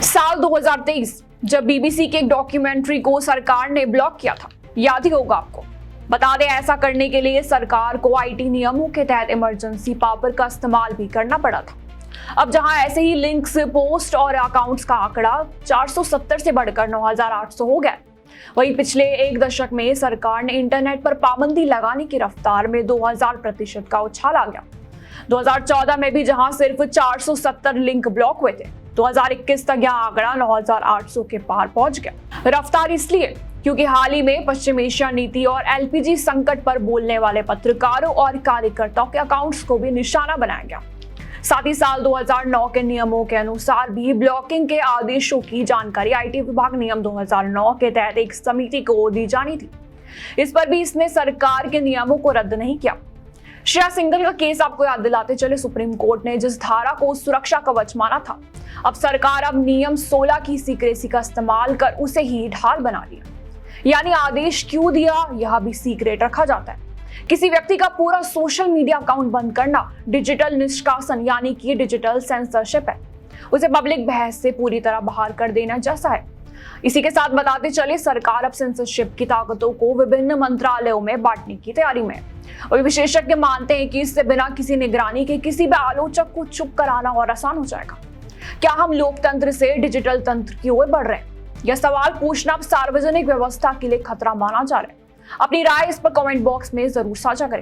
साल 2023 जब बीबीसी के एक डॉक्यूमेंट्री को सरकार ने ब्लॉक किया था, याद ही होगा आपको। बता दें, ऐसा करने के लिए सरकार को आईटी नियमों के तहत इमरजेंसी पावर का इस्तेमाल भी करना पड़ा था। अब जहां ऐसे ही लिंक्स, पोस्ट और अकाउंट्स का आंकड़ा 470 से बढ़कर 9,800 हो गया, वहीं पिछले एक दशक में सरकार ने इंटरनेट पर पाबंदी लगाने की रफ्तार में 2000% का उछाल आ गया। 2014 में भी जहां सिर्फ 470 लिंक ब्लॉक हुए थे, 2021 तक यह आंकड़ा 9,800 के पार पहुंच गया। रफ्तार इसलिए क्योंकि हाल ही में पश्चिम एशिया नीति और एलपीजी संकट पर बोलने वाले पत्रकारों और कार्यकर्ताओं के अकाउंट्स को भी निशाना बनाया गया। साथ ही साल 2009 के नियमों के अनुसार भी ब्लॉकिंग के आदेशों की जानकारी आईटी विभाग नियम 2009 के तहत एक समिति को दी जानी थी। इस पर भी इसने सरकार के नियमों को रद्द नहीं किया। श्रेया सिंघल का केस आपको याद दिलाते चले, सुप्रीम कोर्ट ने जिस धारा को सुरक्षा कवच माना था, अब सरकार अब नियम 16 की सीक्रेसी का इस्तेमाल कर उसे ही ढाल बना लिया। यानी आदेश क्यों दिया, यह भी सीक्रेट रखा जाता है। किसी व्यक्ति का पूरा सोशल मीडिया अकाउंट बंद करना डिजिटल निष्कासन यानी कि डिजिटल सेंसरशिप है। उसे पब्लिक बहस से पूरी तरह बाहर कर देना जैसा है। इसी के साथ बताते चले, सरकार अब सेंसरशिप की ताकतों को विभिन्न मंत्रालयों में बांटने की तैयारी में है। और विशेषज्ञ मानते हैं कि इससे बिना किसी निगरानी के किसी भी आलोचक को चुप कराना और आसान हो जाएगा। क्या हम लोकतंत्र से डिजिटल तंत्र की ओर बढ़ रहे हैं? यह सवाल पूछना अब सार्वजनिक व्यवस्था के लिए खतरा माना जा रहा है। अपनी राय इस पर कमेंट बॉक्स में जरूर साझा करें।